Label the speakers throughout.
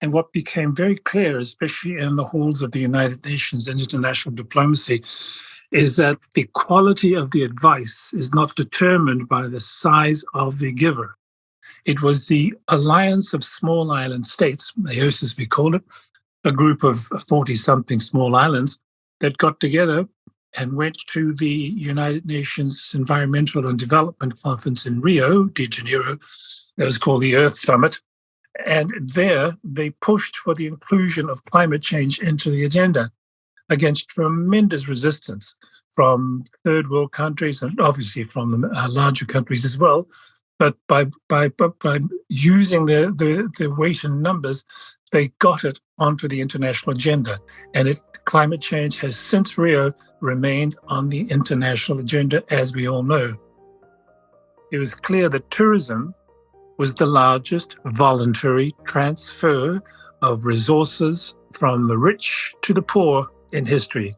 Speaker 1: And what became very clear, especially in the halls of the United Nations and international diplomacy, is that the quality of the advice is not determined by the size of the giver. It was the alliance of small island states, AOS as we call it, a group of 40-something small islands that got together and went to the United Nations Environmental and Development Conference in Rio de Janeiro. That was called the Earth Summit. And there they pushed for the inclusion of climate change into the agenda against tremendous resistance from third world countries and obviously from the larger countries as well. But by using their weight in numbers, they got it onto the international agenda. And climate change has since Rio remained on the international agenda, as we all know. It was clear that tourism was the largest voluntary transfer of resources from the rich to the poor in history.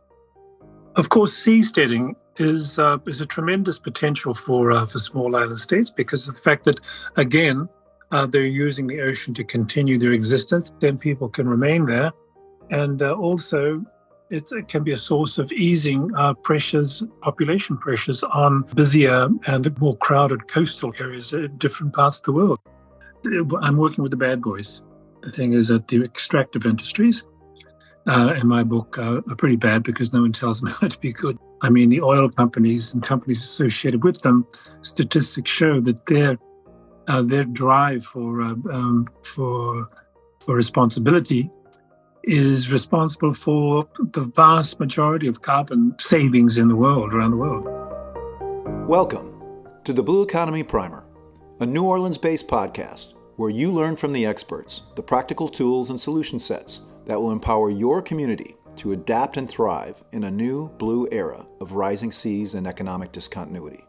Speaker 1: Of course, seasteading is a tremendous potential for small island states because of the fact that, again, they're using the ocean to continue their existence. Then people can remain there. And also, it can be a source of easing population pressures on busier and more crowded coastal areas in different parts of the world. I'm working with the bad boys. The thing is that the extractive industries, in my book, are pretty bad because no one tells them how to be good. I mean, the oil companies and companies associated with them, statistics show that their drive for responsibility is responsible for the vast majority of carbon savings in the world, around the world.
Speaker 2: Welcome to the Blue Economy Primer, a New Orleans-based podcast where you learn from the experts the practical tools and solution sets that will empower your community to adapt and thrive in a new blue era of rising seas and economic discontinuity.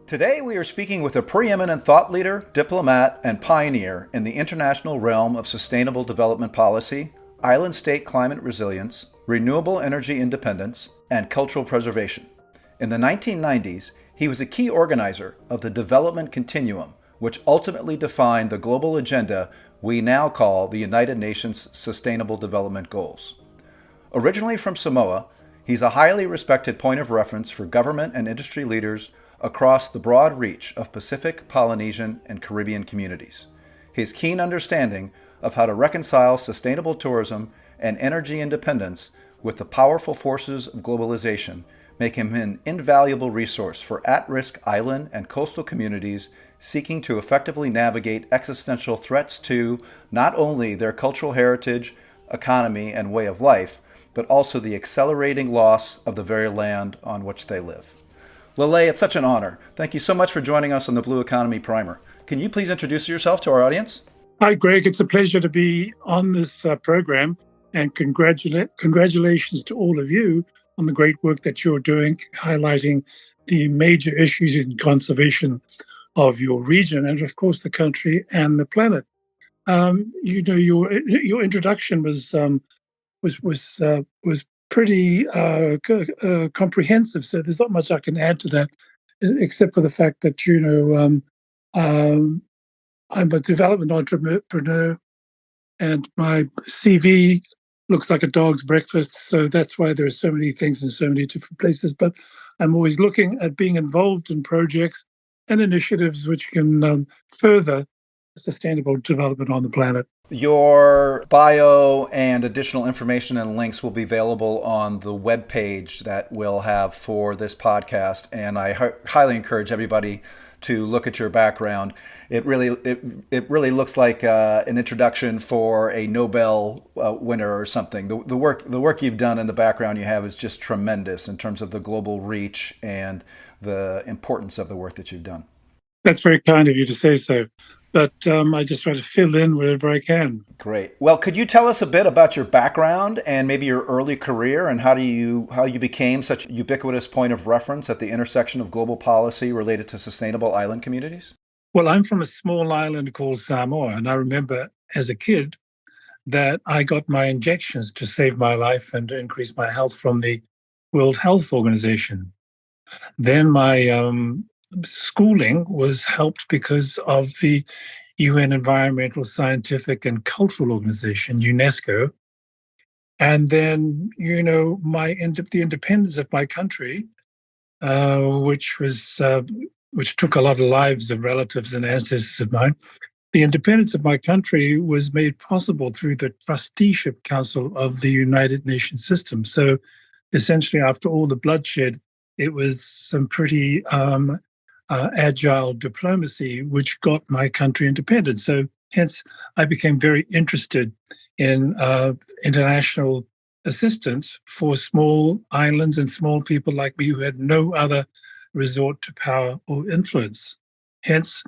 Speaker 2: Today we are speaking with a preeminent thought leader, diplomat, and pioneer in the international realm of sustainable development policy, island state climate resilience, renewable energy independence, and cultural preservation. In the 1990s, he was a key organizer of the development continuum, which ultimately defined the global agenda we now call the United Nations Sustainable Development Goals. Originally from Samoa, he's a highly respected point of reference for government and industry leaders across the broad reach of Pacific, Polynesian, and Caribbean communities. His keen understanding of how to reconcile sustainable tourism and energy independence with the powerful forces of globalization make him an invaluable resource for at-risk island and coastal communities seeking to effectively navigate existential threats to not only their cultural heritage, economy, and way of life, but also the accelerating loss of the very land on which they live. Lelei, it's such an honor. Thank you so much for joining us on the Blue Economy Primer. Can you please introduce yourself to our audience?
Speaker 1: Hi, Greg. It's a pleasure to be on this program, and congratulations to all of you on the great work that you're doing, highlighting the major issues in conservation of your region and, of course, the country and the planet. Your introduction was pretty comprehensive, so there's not much I can add to that, except for the fact that I'm a development entrepreneur, and my CV looks like a dog's breakfast, so that's why there are so many things in so many different places. But I'm always looking at being involved in projects and initiatives which can further sustainable development on the planet.
Speaker 2: Your bio and additional information and links will be available on the webpage that we'll have for this podcast, and I highly encourage everybody to look at your background. It really looks like an introduction for a Nobel winner or something. The work you've done in the background you have is just tremendous in terms of the global reach and the importance of the work that you've done.
Speaker 1: That's very kind of you to say so. But I just try to fill in wherever I can.
Speaker 2: Great. Well, could you tell us a bit about your background and maybe your early career and how you became such a ubiquitous point of reference at the intersection of global policy related to sustainable island communities?
Speaker 1: Well, I'm from a small island called Samoa, and I remember as a kid that I got my injections to save my life and to increase my health from the World Health Organization. Then my schooling was helped because of the UN Environmental, Scientific, and Cultural Organization, UNESCO. And then, the independence of my country, which took a lot of lives of relatives and ancestors of mine. The independence of my country was made possible through the Trusteeship Council of the United Nations system. So essentially, after all the bloodshed, it was some pretty agile diplomacy which got my country independent. So hence, I became very interested in international assistance for small islands and small people like me who had no other resort to power or influence. Hence,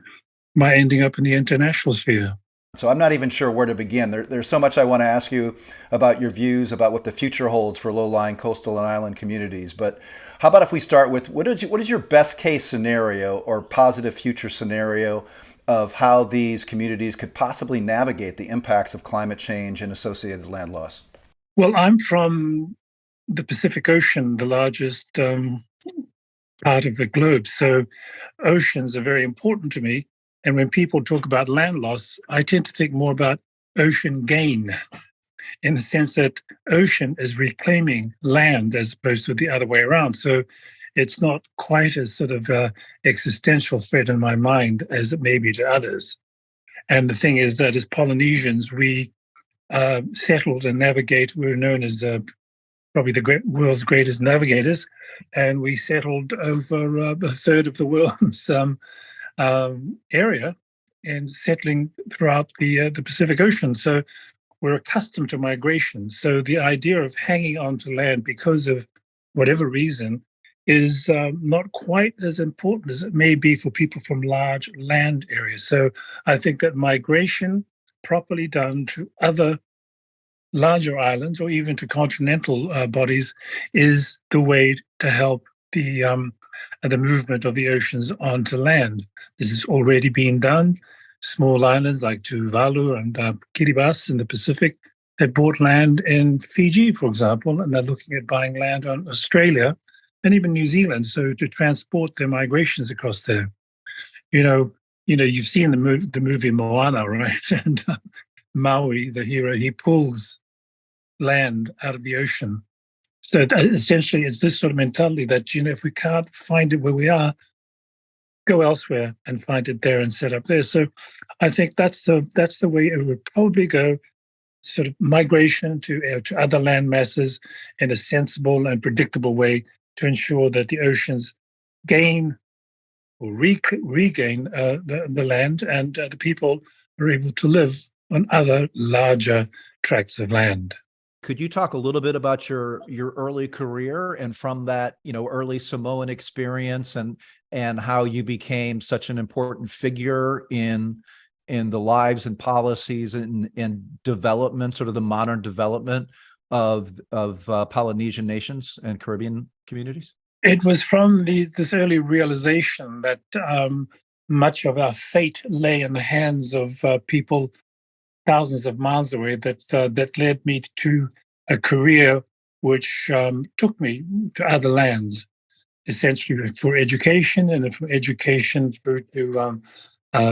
Speaker 1: my ending up in the international sphere.
Speaker 2: So I'm not even sure where to begin. There's so much I want to ask you about your views about what the future holds for low-lying coastal and island communities. But how about if we start with what is your best case scenario or positive future scenario of how these communities could possibly navigate the impacts of climate change and associated land loss?
Speaker 1: Well, I'm from the Pacific Ocean, the largest part of the globe. So oceans are very important to me. And when people talk about land loss, I tend to think more about ocean gain in the sense that ocean is reclaiming land as opposed to the other way around. So it's not quite as sort of existential threat in my mind as it may be to others. And the thing is that as Polynesians, we settled and navigate. We're known as probably the world's greatest navigators, and we settled over a third of the world's area and settling throughout the Pacific Ocean. So we're accustomed to migration. So the idea of hanging on to land because of whatever reason is not quite as important as it may be for people from large land areas. So I think that migration properly done to other larger islands or even to continental bodies is the way to help the movement of the oceans onto land. This is already being done. Small islands like Tuvalu and Kiribati in the Pacific have bought land in Fiji, for example, and they're looking at buying land on Australia and even New Zealand, so to transport their migrations across there. You've seen the movie Moana, right? And Maui, the hero, he pulls land out of the ocean. So essentially, it's this sort of mentality that, if we can't find it where we are, go elsewhere and find it there and set up there. So I think that's the way it would probably go, sort of migration to other land masses in a sensible and predictable way to ensure that the oceans gain or regain the land and the people are able to live on other larger tracts of land.
Speaker 3: Could you talk a little bit about your early career and from that, early Samoan experience and how you became such an important figure in the lives and policies and development, sort of the modern development of Polynesian nations and Caribbean communities?
Speaker 1: It was from this early realization that much of our fate lay in the hands of people thousands of miles away that led me to a career which took me to other lands, essentially for education, and then from education through to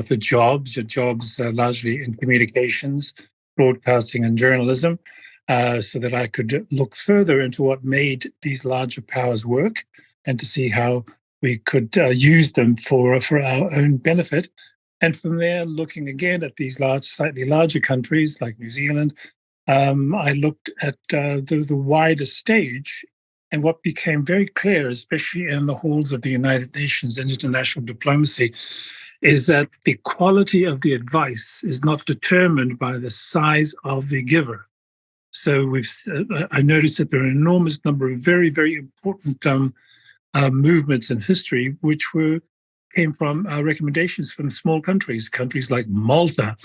Speaker 1: for jobs largely in communications, broadcasting, and journalism, so that I could look further into what made these larger powers work and to see how we could use them for our own benefit. And from there, looking again at these slightly larger countries like New Zealand, I looked at the wider stage. And what became very clear, especially in the halls of the United Nations and international diplomacy, is that the quality of the advice is not determined by the size of the giver. So I noticed that there are an enormous number of very, very important movements in history which came from recommendations from small countries like Malta,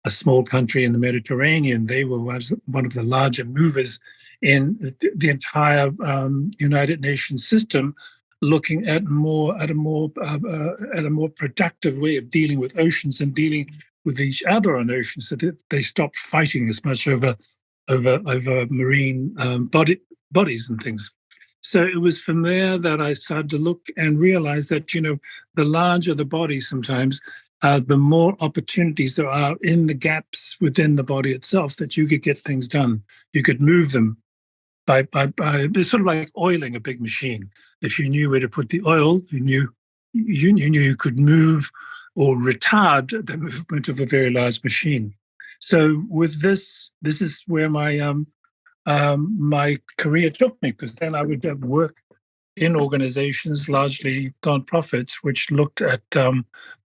Speaker 1: a small country in the Mediterranean. They were one of the larger movers in the entire United Nations system, looking at a more productive way of dealing with oceans and dealing with each other on oceans, so that they stopped fighting as much over marine bodies and things. So it was from there that I started to look and realize that, the larger the body sometimes, the more opportunities there are in the gaps within the body itself that you could get things done. You could move them by it's sort of like oiling a big machine. If you knew where to put the oil, you knew you could move or retard the movement of a very large machine. So with this is where my career took me, because then I would work in organizations, largely nonprofits, which looked at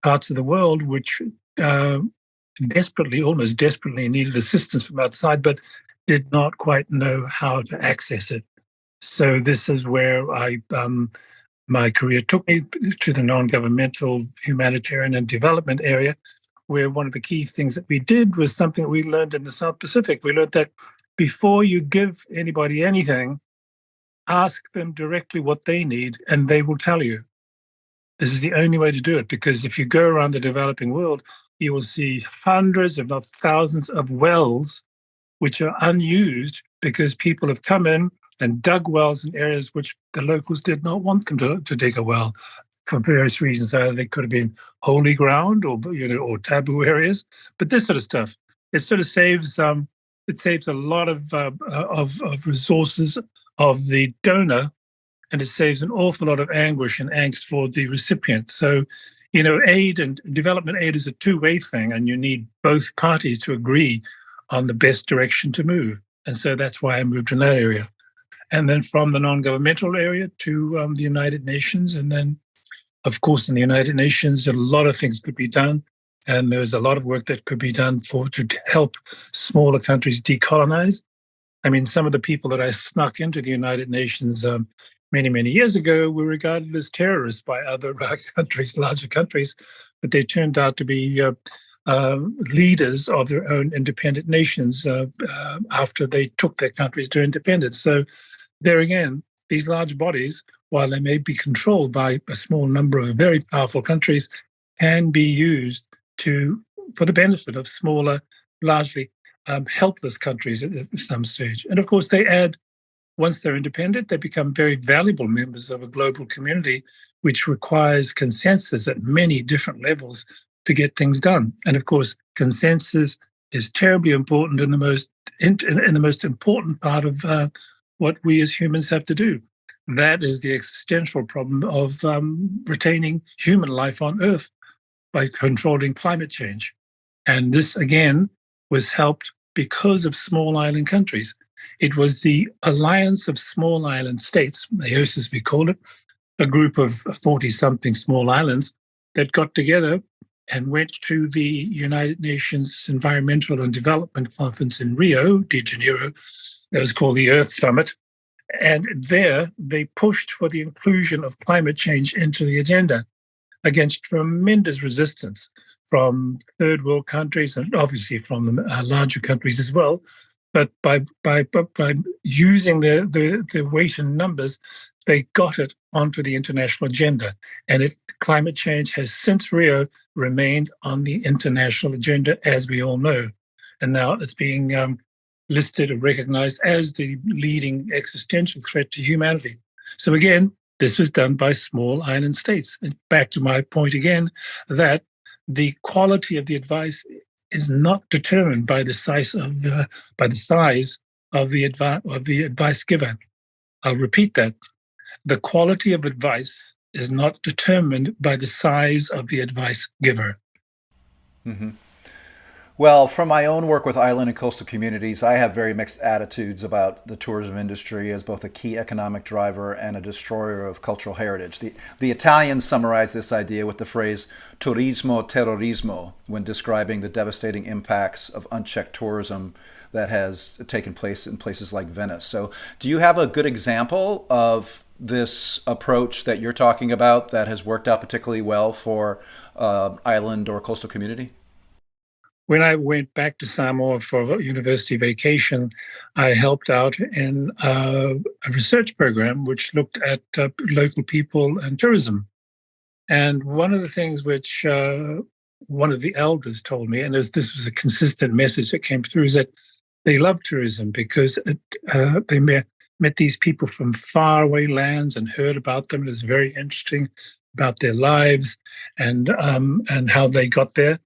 Speaker 1: parts of the world which almost desperately needed assistance from outside, but did not quite know how to access it. So this is where my career took me, to the non-governmental humanitarian and development area, where one of the key things that we did was something that we learned in the South Pacific. We learned that before you give anybody anything, ask them directly what they need, and they will tell you. This is the only way to do it, because if you go around the developing world, you will see hundreds, if not thousands, of wells which are unused because people have come in and dug wells in areas which the locals did not want them to dig a well for various reasons. Either they could have been holy ground or taboo areas, but this sort of stuff, it sort of saves a lot of resources of the donor, and it saves an awful lot of anguish and angst for the recipient. So, aid and development aid is a two-way thing, and you need both parties to agree on the best direction to move. And so that's why I moved in that area. And then from the non-governmental area to the United Nations. And then, of course, in the United Nations, a lot of things could be done. And there's a lot of work that could be done to help smaller countries decolonize. I mean, some of the people that I snuck into the United Nations many, many years ago were regarded as terrorists by other countries, larger countries, but they turned out to be leaders of their own independent nations after they took their countries to independence. So there again, these large bodies, while they may be controlled by a small number of very powerful countries, can be used for the benefit of smaller, largely helpless countries at some stage. And of course, once they're independent, they become very valuable members of a global community, which requires consensus at many different levels to get things done. And of course, consensus is terribly important in the most important part of what we as humans have to do. That is the existential problem of retaining human life on Earth by controlling climate change. And this, again, was helped because of small island countries. It was the alliance of small island states, AOSIS we call it, a group of 40-something small islands that got together and went to the United Nations Environmental and Development Conference in Rio de Janeiro. It was called the Earth Summit. And there they pushed for the inclusion of climate change into the agenda against tremendous resistance from third world countries and obviously from the larger countries as well. But by using the weight in numbers, they got it onto the international agenda. And climate change has since Rio remained on the international agenda, as we all know. And now it's being listed and recognized as the leading existential threat to humanity. So again, this was done by small island states. And back to my point again, that the quality of the advice is not determined by the size of the advice giver. I'll repeat that. The quality of advice is not determined by the size of the advice giver.
Speaker 2: Mm-hmm. Well, from my own work with island and coastal communities, I have very mixed attitudes about the tourism industry as both a key economic driver and a destroyer of cultural heritage. The Italians summarize this idea with the phrase turismo terrorismo when describing the devastating impacts of unchecked tourism that has taken place in places like Venice. So do you have a good example of this approach that you're talking about that has worked out particularly well for island or coastal community?
Speaker 1: When I went back to Samoa for a university vacation, I helped out in a research program which looked at local people and tourism. And one of the things which one of the elders told me, and this was a consistent message that came through, is that they love tourism because they met these people from faraway lands and heard about them. It was very interesting. about their lives and how they got there.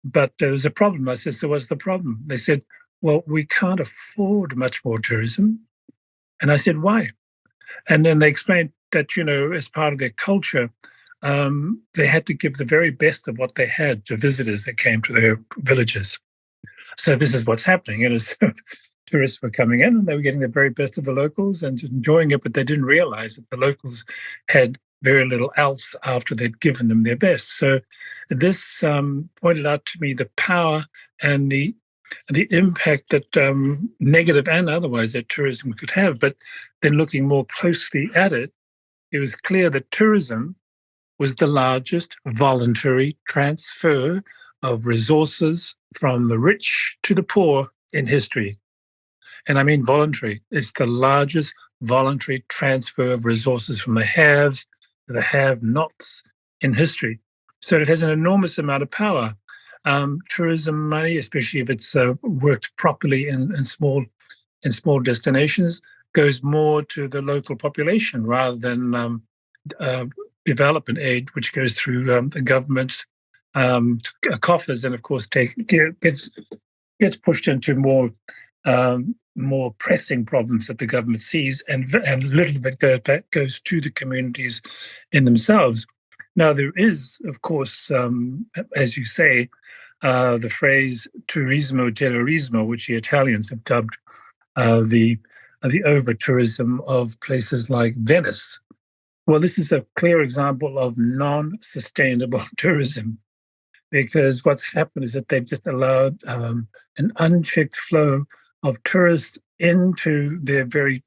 Speaker 1: But there was a problem. I said, so what's the problem? They said, well, we can't afford much more tourism. And I said, why? And then they explained that, as part of their culture, they had to give the very best of what they had to visitors that came to their villages. So this is what's happening. So tourists were coming in and they were getting the very best of the locals and enjoying it, but they didn't realize that the locals had very little else after they'd given them their best. So this pointed out to me the power and the impact that negative and otherwise that tourism could have. But then looking more closely at it, it was clear that tourism was the largest voluntary transfer of resources from the rich to the poor in history. And I mean voluntary. It's the largest voluntary transfer of resources from the haves to the have-nots in history. So it has an enormous amount of power. Tourism money, especially if it's worked properly in small destinations, goes more to the local population rather than development aid, which goes through the government's coffers, and of course gets pushed into more pressing problems that the government sees, and little of it goes to the communities in themselves. Now there is, of course, as you say, the phrase "turismo terrorismo," which the Italians have dubbed the over-tourism of places like Venice. Well, this is a clear example of non-sustainable tourism, because what's happened is that they've just allowed an unchecked flow of tourists into their very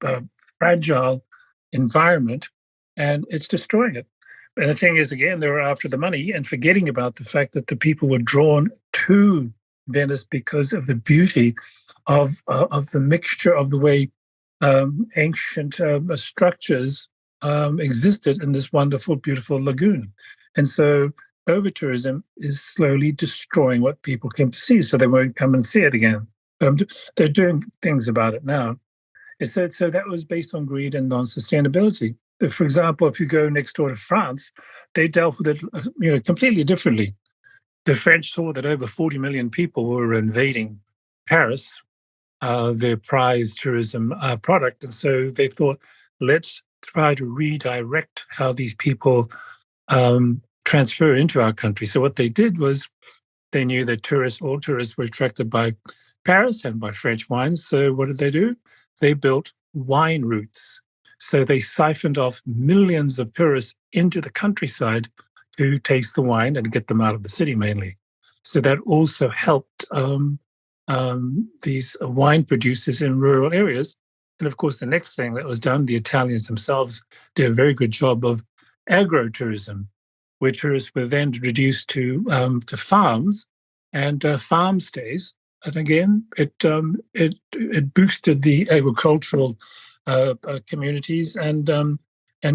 Speaker 1: fragile environment, and it's destroying it. And the thing is, again, they were after the money and forgetting about the fact that the people were drawn to Venice because of the beauty of the mixture of the way ancient structures existed in this wonderful, beautiful lagoon. And so over-tourism is slowly destroying what people came to see, so they won't come and see it again. They're doing things about it now. So that was based on greed and non-sustainability. For example, if you go next door to France, they dealt with it completely differently. The French saw that over 40 million people were invading Paris, their prized tourism product. And so they thought, let's try to redirect how these people transfer into our country. So what they did was they knew that all tourists were attracted by Paris and by French wines. So what did they do? They built wine routes. So they siphoned off millions of tourists into the countryside to taste the wine and get them out of the city mainly. So that also helped these wine producers in rural areas. And of course, the next thing that was done, the Italians themselves did a very good job of agro-tourism, where tourists were then reduced to farms and farm stays. And again, it boosted the agricultural communities and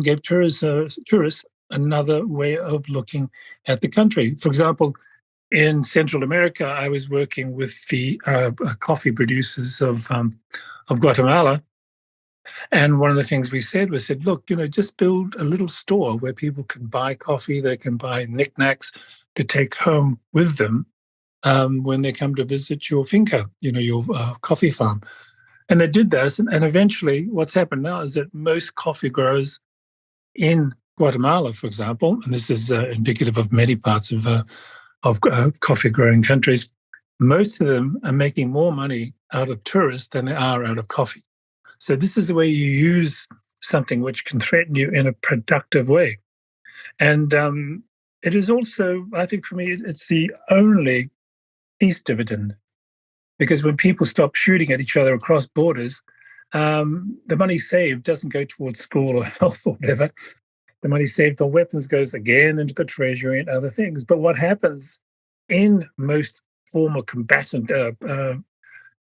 Speaker 1: gave tourists another way of looking at the country. For example, in Central America, I was working with the coffee producers of Guatemala. And one of the things we said was, look, just build a little store where people can buy coffee, they can buy knickknacks to take home with them when they come to visit your finca, your coffee farm. And they did this. And eventually what's happened now is that most coffee growers in Guatemala, for example, and this is indicative of many parts of coffee growing countries, most of them are making more money out of tourists than they are out of coffee. So this is the way you use something which can threaten you in a productive way. And it is also, I think for me, it's the only peace dividend. Because when people stop shooting at each other across borders, the money saved doesn't go towards school or health or whatever. The money saved on weapons goes again into the treasury and other things. But what happens in most former combatant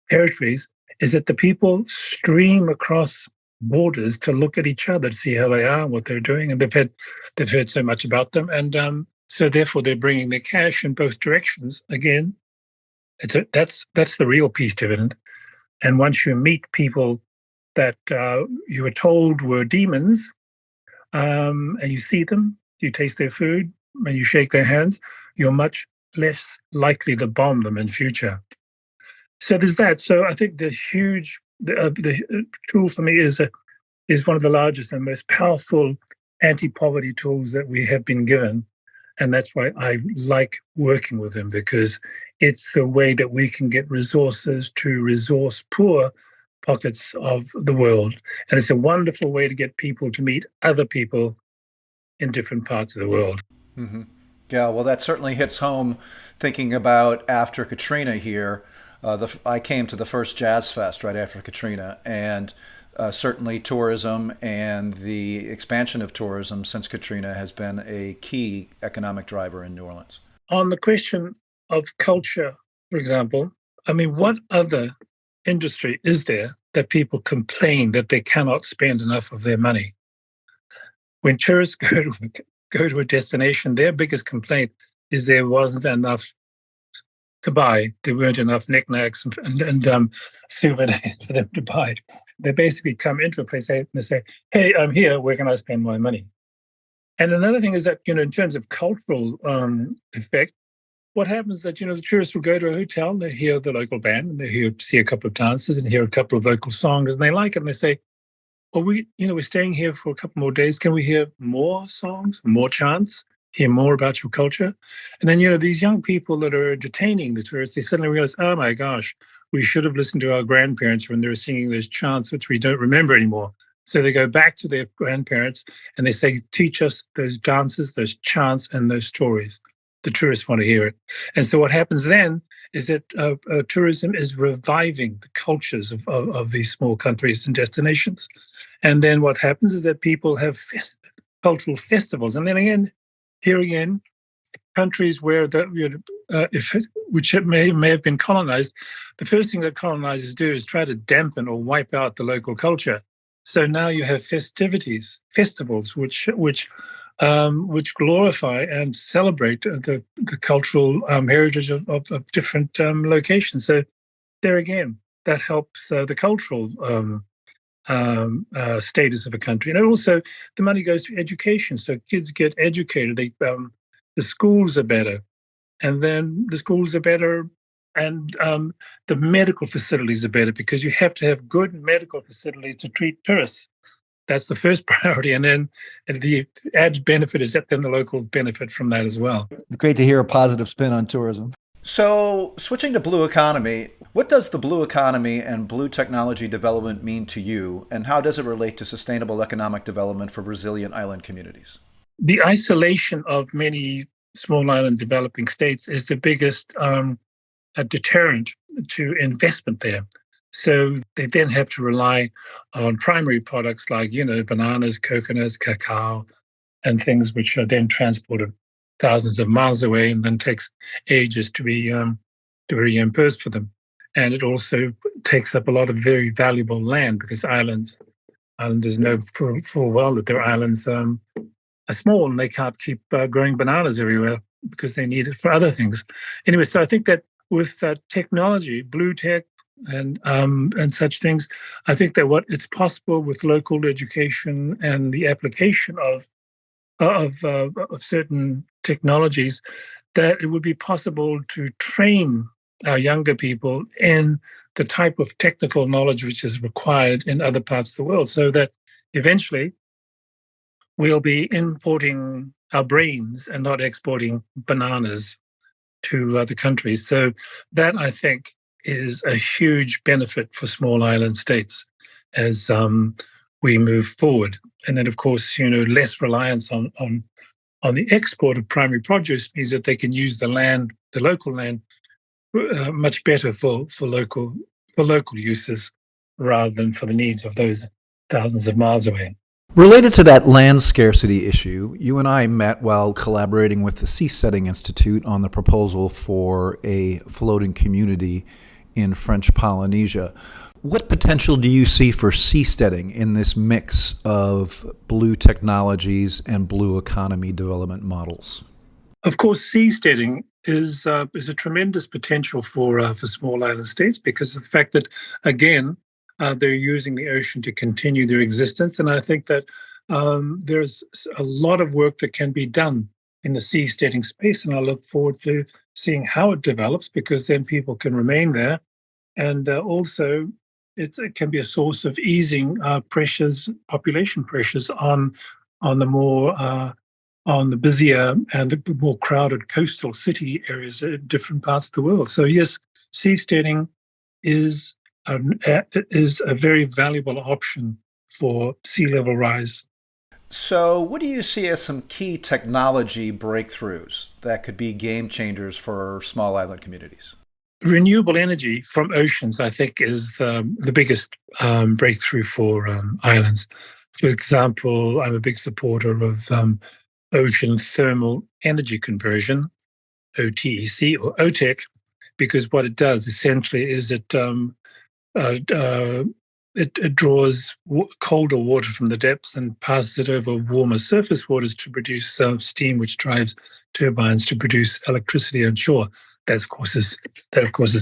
Speaker 1: territories is that the people stream across borders to look at each other to see how they are, what they're doing, and they've heard so much about them, and so therefore they're bringing their cash in both directions. Again, that's the real peace dividend. And once you meet people that you were told were demons, and you see them, you taste their food, when you shake their hands, you're much less likely to bomb them in future. So there's that. So I think the tool for me is one of the largest and most powerful anti-poverty tools that we have been given. And that's why I like working with them, because it's the way that we can get resources to resource poor pockets of the world. And it's a wonderful way to get people to meet other people in different parts of the world.
Speaker 3: Mm-hmm. Yeah, well, that certainly hits home thinking about after Katrina here. I came to the first Jazz Fest right after Katrina, and certainly tourism and the expansion of tourism since Katrina has been a key economic driver in New Orleans.
Speaker 1: On the question of culture, for example, I mean, what other industry is there that people complain that they cannot spend enough of their money? When tourists go to a destination, their biggest complaint is there wasn't enough to buy. There weren't enough knickknacks and souvenirs for them to buy. They basically come into a place and they say, hey, I'm here, where can I spend my money? And another thing is that, in terms of cultural effect, what happens is that, the tourists will go to a hotel and they hear the local band and they see a couple of dances and hear a couple of local songs and they like it and they say, well, we're staying here for a couple more days. Can we hear more songs, more chants, hear more about your culture? And then, these young people that are entertaining the tourists, they suddenly realize, oh my gosh, we should have listened to our grandparents when they were singing those chants, which we don't remember anymore. So they go back to their grandparents and they say, teach us those dances, those chants, and those stories. The tourists want to hear it. And so what happens then is that tourism is reviving the cultures of these small countries and destinations. And then what happens is that people have cultural festivals. And then again, countries where which may have been colonized, the first thing that colonizers do is try to dampen or wipe out the local culture. So now you have festivals, which glorify and celebrate the cultural heritage of different locations. So there again, that helps the cultural status of a country. And also the money goes to education. So kids get educated. The schools are better. And then the schools are better and the medical facilities are better, because you have to have good medical facilities to treat tourists. That's the first priority. And then the added benefit is that then the locals benefit from that as well.
Speaker 3: It's great to hear a positive spin on tourism. So switching to blue economy, what does the blue economy and blue technology development mean to you? And how does it relate to sustainable economic development for resilient island communities?
Speaker 1: The isolation of many small island developing states is the biggest deterrent to investment there. So they then have to rely on primary products like, bananas, coconuts, cacao, and things which are then transported thousands of miles away and then takes ages to be reimbursed for them. And it also takes up a lot of very valuable land, because islanders know full well that their islands are small and they can't keep growing bananas everywhere because they need it for other things. Anyway, so I think that with technology, blue tech, and such things, I think that what it's possible with local education and the application of certain technologies, that it would be possible to train our younger people in the type of technical knowledge which is required in other parts of the world, so that eventually we'll be importing our brains and not exporting bananas to other countries. So that, I think, is a huge benefit for small island states as we move forward. And then, of course, less reliance on the export of primary produce means that they can use the local land, much better for local uses rather than for the needs of those thousands of miles away.
Speaker 3: Related to that land scarcity issue, you and I met while collaborating with the Seasetting Institute on the proposal for a floating community in French Polynesia. What potential do you see for seasteading in this mix of blue technologies and blue economy development models?
Speaker 1: Of course, seasteading is a tremendous potential for small island states, because of the fact that, again, they're using the ocean to continue their existence. And I think that there's a lot of work that can be done in the seasteading space, and I look forward to seeing how it develops, because then people can remain there. And also, it can be a source of easing pressures, population pressures on the more on the busier and the more crowded coastal city areas in different parts of the world. So yes, seasteading is a very valuable option for sea level rise.
Speaker 3: So, what do you see as some key technology breakthroughs that could be game changers for small island communities?
Speaker 1: Renewable energy from oceans, I think, is the biggest breakthrough for islands. For example, I'm a big supporter of ocean thermal energy conversion, OTEC or OTEC, because what it does essentially is uh, uh, it draws colder water from the depths and passes it over warmer surface waters to produce steam, which drives turbines to produce electricity on shore. That, of course, is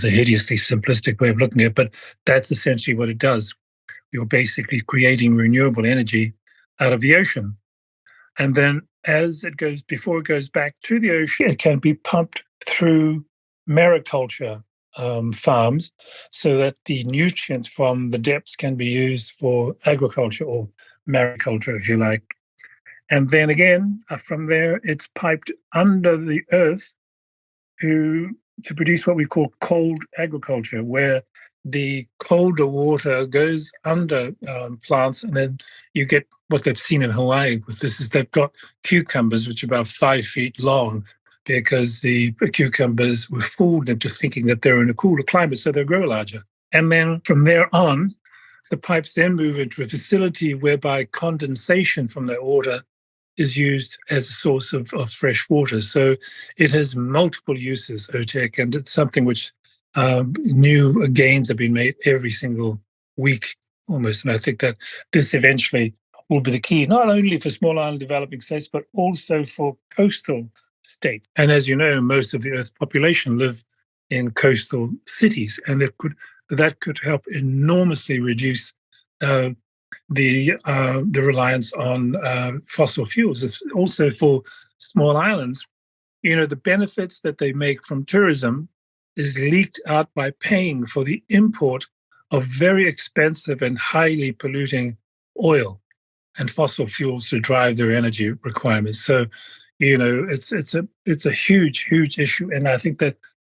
Speaker 1: a hideously simplistic way of looking at it, but that's essentially what it does. You're basically creating renewable energy out of the ocean. And then before it goes back to the ocean, it can be pumped through mariculture farms so that the nutrients from the depths can be used for agriculture or mariculture, if you like. And then again, from there, it's piped under the earth to produce what we call cold agriculture, where the colder water goes under plants, and then you get what they've seen in Hawaii with this is they've got cucumbers which are about 5 feet long, because the cucumbers were fooled into thinking that they're in a cooler climate, so they grow larger. And then from there on, the pipes then move into a facility whereby condensation from that water is used as a source of fresh water. So it has multiple uses, OTEC, and it's something which new gains have been made every single week almost. And I think that this eventually will be the key, not only for small island developing states, but also for coastal states. And as you know, most of the Earth's population live in coastal cities, and that could help enormously reduce the reliance on fossil fuels. It's also for small islands, the benefits that they make from tourism is leaked out by paying for the import of very expensive and highly polluting oil and fossil fuels to drive their energy requirements. So, it's a huge issue, and I think that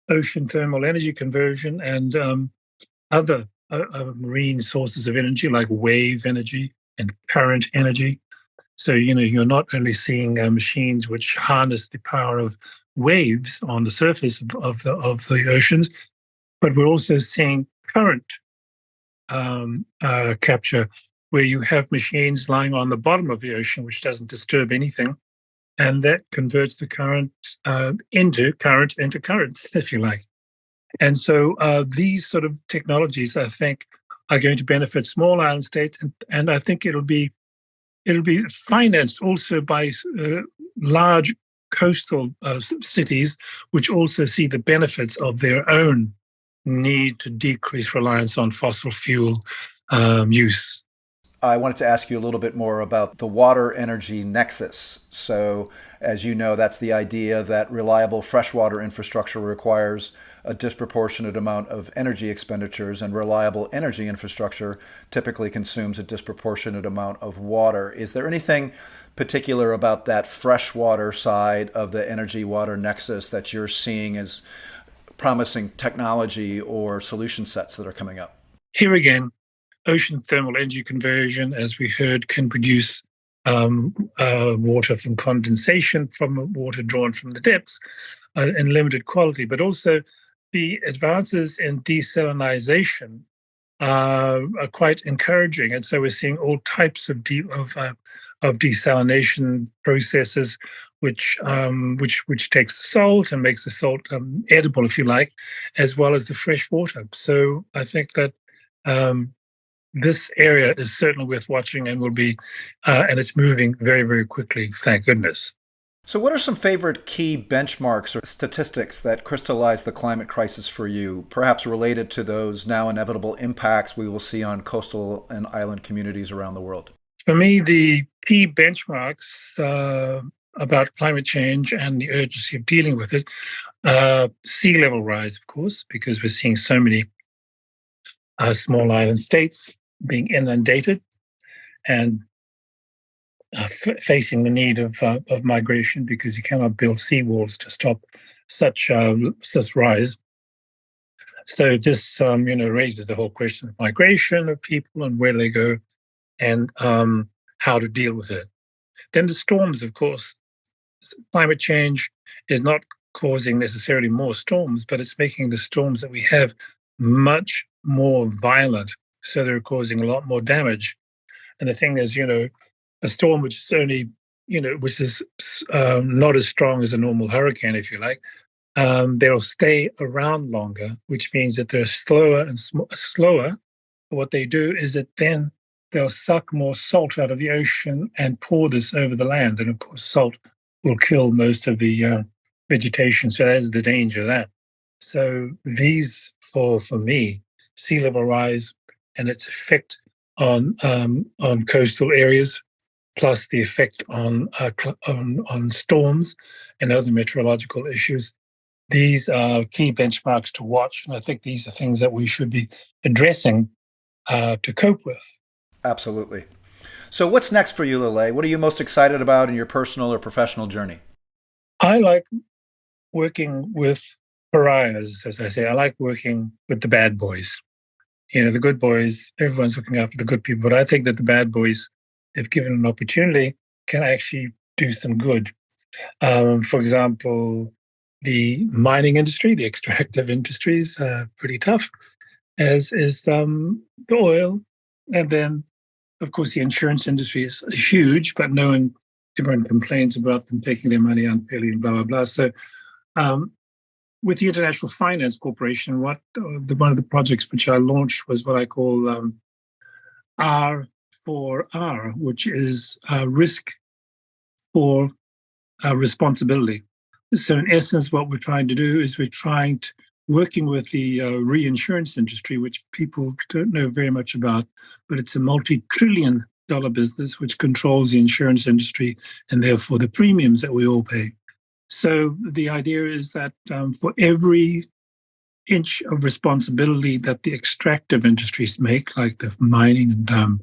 Speaker 1: ocean thermal energy conversion and other marine sources of energy like wave energy and current energy. So, you're not only seeing machines which harness the power of waves on the surface of the oceans, but we're also seeing current capture, where you have machines lying on the bottom of the ocean, which doesn't disturb anything, and that converts the current into currents, if you like. And so these sort of technologies, I think, are going to benefit small island states, and I think it'll be financed also by large coastal cities, which also see the benefits of their own need to decrease reliance on fossil fuel use.
Speaker 3: I wanted to ask you a little bit more about the water energy nexus. So, as you know, that's the idea that reliable freshwater infrastructure requires a disproportionate amount of energy expenditures, and reliable energy infrastructure typically consumes a disproportionate amount of water. Is there anything particular about that freshwater side of the energy water nexus that you're seeing as promising technology or solution sets that are coming up?
Speaker 1: Here again, ocean thermal energy conversion, as we heard, can produce water from condensation from water drawn from the depths in limited quality, but also the advances in desalination are quite encouraging. And so we're seeing all types of desalination processes, which takes the salt and makes the salt edible, if you like, as well as the fresh water. So I think that this area is certainly worth watching, and will be, and it's moving very, very quickly. Thank goodness.
Speaker 3: So, what are some favorite key benchmarks or statistics that crystallize the climate crisis for you, perhaps related to those now inevitable impacts we will see on coastal and island communities around the world?
Speaker 1: For me, the key benchmarks about climate change and the urgency of dealing with it, sea level rise, of course, because we're seeing so many small island states being inundated and facing the need of migration, because you cannot build seawalls to stop such rise. So this raises the whole question of migration of people and where they go and how to deal with it. Then the storms, of course. Climate change is not causing necessarily more storms, but it's making the storms that we have much more violent. So they're causing a lot more damage. And the thing is, a storm which is only, which is not as strong as a normal hurricane, if you like, they'll stay around longer, which means that they're slower and slower. What they do is that then they'll suck more salt out of the ocean and pour this over the land. And of course, salt will kill most of the vegetation. So that's the danger of that. So these, for me, sea level rise and its effect on coastal areas, plus the effect on storms and other meteorological issues. These are key benchmarks to watch. And I think these are things that we should be addressing to cope with.
Speaker 3: Absolutely. So what's next for you, Lelei? What are you most excited about in your personal or professional journey?
Speaker 1: I like working with pariahs, as I say. I like working with the bad boys. The good boys, everyone's looking after the good people. But I think that the bad boys, if given an opportunity, can actually do some good. For example, the mining industry, the extractive industries are pretty tough, as is the oil. And then, of course, the insurance industry is huge, but everyone complains about them taking their money unfairly and blah, blah, blah. So with the International Finance Corporation, one of the projects which I launched was what I call R4R, which is risk for responsibility. So in essence, what we're trying to do is working with the reinsurance industry, which people don't know very much about, but it's a multi-trillion-dollar business which controls the insurance industry and therefore the premiums that we all pay. So the idea is that for every inch of responsibility that the extractive industries make, like the mining and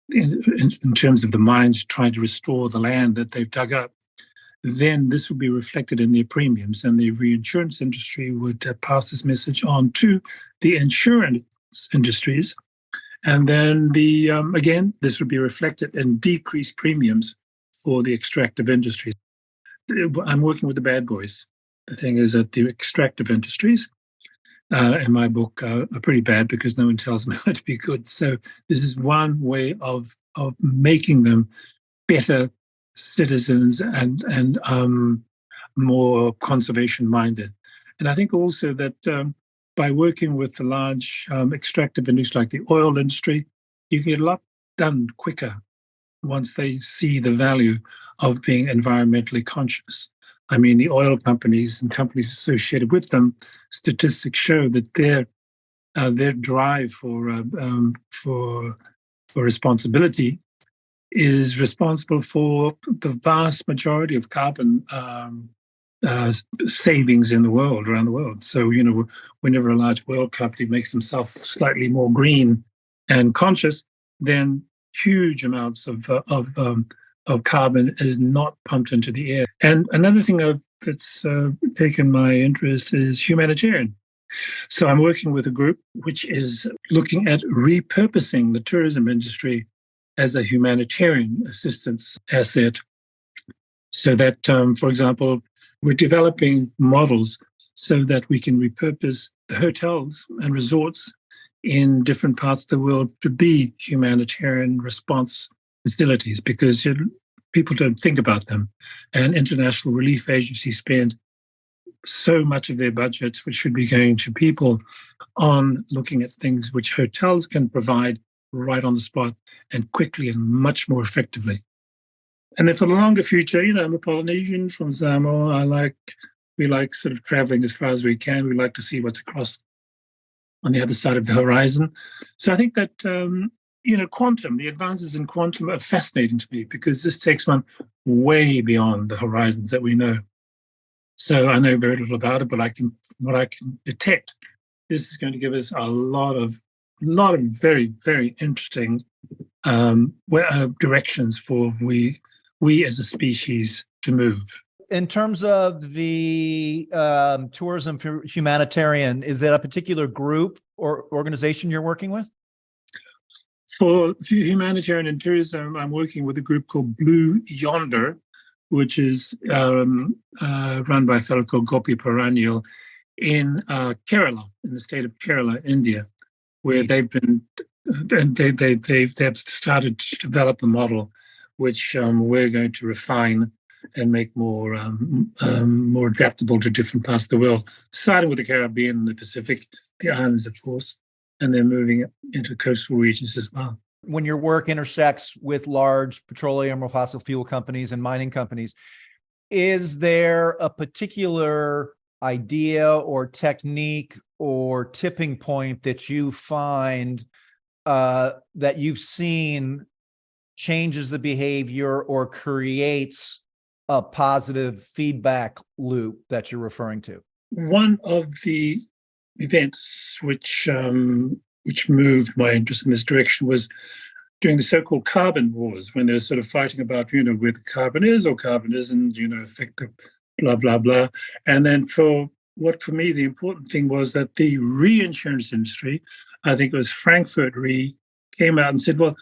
Speaker 1: in terms of the mines trying to restore the land that they've dug up, then this would be reflected in their premiums, and the reinsurance industry would pass this message on to the insurance industries. And then again, this would be reflected in decreased premiums for the extractive industries. I'm working with the bad boys. The thing is that the extractive industries, in my book, are pretty bad because no one tells them how to be good. So this is one way of making them better citizens and more conservation minded. And I think also that by working with the large extractive industries like the oil industry, you get a lot done quicker once they see the value of being environmentally conscious. I mean, the oil companies and companies associated with them, statistics show that their drive for responsibility is responsible for the vast majority of carbon savings in the world, around the world. So, whenever a large oil company makes themselves slightly more green and conscious, then huge amounts of carbon is not pumped into the air. And another thing that's taken my interest is humanitarian. So I'm working with a group which is looking at repurposing the tourism industry as a humanitarian assistance asset. So that, for example, we're developing models so that we can repurpose the hotels and resorts in different parts of the world to be humanitarian response facilities, because people don't think about them. And international relief agencies spend so much of their budgets, which should be going to people, on looking at things which hotels can provide right on the spot and quickly and much more effectively. And then for the longer future, I'm a Polynesian from Samoa. We like sort of traveling as far as we can. We like to see what's across on the other side of the horizon. So I think that quantum, the advances in quantum are fascinating to me because this takes one way beyond the horizons that we know. So I know very little about it, but what I can detect, this is going to give us a lot of very, very interesting directions for we as a species to move.
Speaker 3: In terms of the tourism for humanitarian, is that a particular group or organization you're working with?
Speaker 1: For humanitarian and tourism, I'm working with a group called Blue Yonder, which is run by a fellow called Gopi Perennial in Kerala, in the state of Kerala, India, where they've started to develop a model which we're going to refine and make more adaptable to different parts of the world, starting with the Caribbean and the Pacific, the islands, of course, and then moving into coastal regions as well.
Speaker 3: When your work intersects with large petroleum or fossil fuel companies and mining companies, is there a particular idea or technique or tipping point that you find that you've seen changes the behavior or creates a positive feedback loop that you're referring to?
Speaker 1: One of the events which moved my interest in this direction was during the so-called carbon wars, when they're sort of fighting about, whether carbon is or carbon isn't, effective, blah, blah, blah. And then for me, the important thing was that the reinsurance industry, I think it was Frankfurt Re, came out and said, well,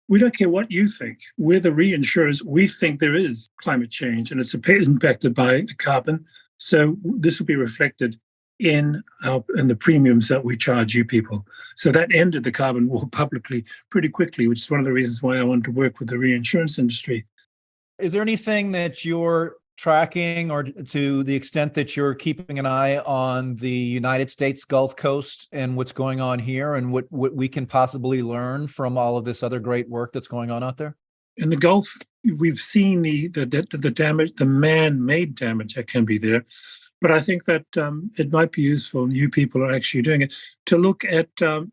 Speaker 1: we don't care what you think. We're the reinsurers. We think there is climate change and it's impacted by carbon. So this will be reflected in the premiums that we charge you people. So that ended the carbon war publicly pretty quickly, which is one of the reasons why I wanted to work with the reinsurance industry.
Speaker 3: Is there anything that you're tracking, or to the extent that you're keeping an eye on the United States Gulf Coast and what's going on here, and what we can possibly learn from all of this other great work that's going on out there?
Speaker 1: In the Gulf, we've seen the damage, the man-made damage that can be there. But I think that it might be useful, and you people are actually doing it, to look at the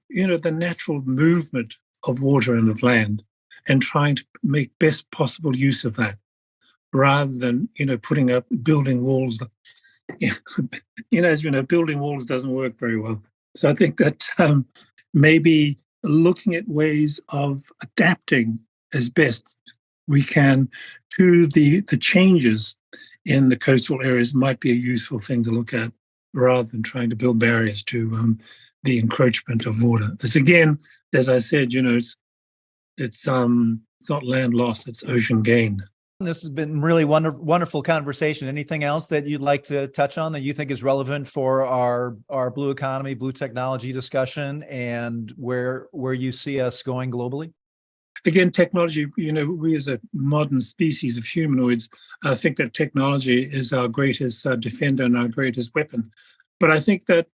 Speaker 1: natural movement of water and of land, and trying to make best possible use of that, rather than putting up building walls. As you know, building walls doesn't work very well. So I think that maybe looking at ways of adapting as best we can to the changes in the coastal areas might be a useful thing to look at, rather than trying to build barriers to the encroachment of water. This, again, as I said, it's not land loss, it's ocean gain.
Speaker 3: This has been really wonderful conversation. Anything else that you'd like to touch on that you think is relevant for our blue economy, blue technology discussion, and where you see us going globally?
Speaker 1: Again, technology, we as a modern species of humanoids, I think that technology is our greatest defender and our greatest weapon. But I think that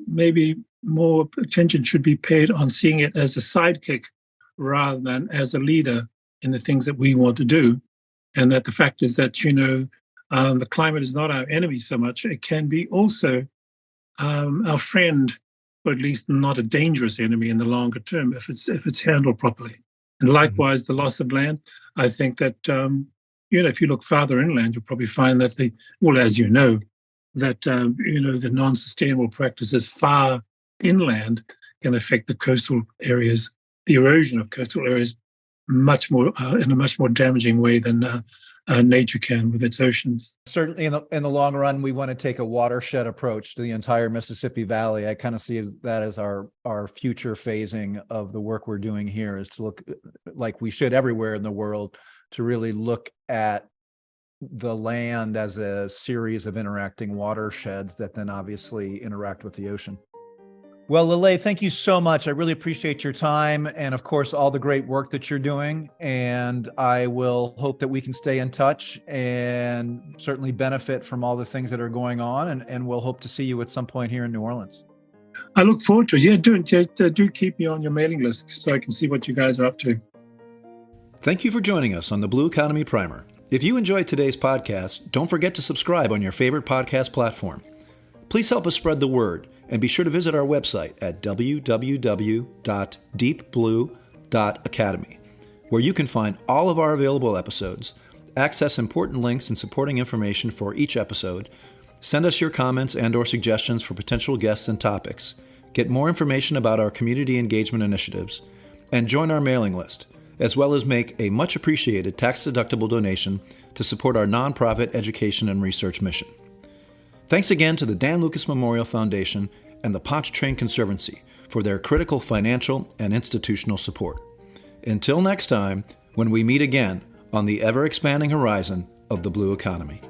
Speaker 1: maybe more attention should be paid on seeing it as a sidekick rather than as a leader in the things that we want to do. And that the fact is that, the climate is not our enemy so much. It can be also our friend, or at least not a dangerous enemy in the longer term if it's handled properly. And likewise, the loss of land, I think that, if you look farther inland, you'll probably find that the non-sustainable practices far inland can affect the coastal areas, the erosion of coastal areas much more in a much more damaging way than nature can with its oceans.
Speaker 3: Certainly in the long run, we want to take a watershed approach to the entire Mississippi Valley. I kind of see that as our future phasing of the work we're doing here, is to look, like we should everywhere in the world, to really look at the land as a series of interacting watersheds that then obviously interact with the ocean. Well, Lelei, thank you so much. I really appreciate your time and, of course, all the great work that you're doing. And I will hope that we can stay in touch and certainly benefit from all the things that are going on. And we'll hope to see you at some point here in New Orleans.
Speaker 1: I look forward to it. Yeah, do keep me on your mailing list so I can see what you guys are up to.
Speaker 2: Thank you for joining us on the Blue Economy Primer. If you enjoyed today's podcast, don't forget to subscribe on your favorite podcast platform. Please help us spread the word, and be sure to visit our website at www.deepblue, blue.academy, where you can find all of our available episodes, access important links and supporting information for each episode, send us your comments and/or suggestions for potential guests and topics, get more information about our community engagement initiatives, and join our mailing list, as well as make a much appreciated tax-deductible donation to support our nonprofit education and research mission. Thanks again to the Dan Lucas Memorial Foundation and the Pontchartrain Conservancy for their critical financial and institutional support. Until next time, when we meet again on the ever-expanding horizon of the blue economy.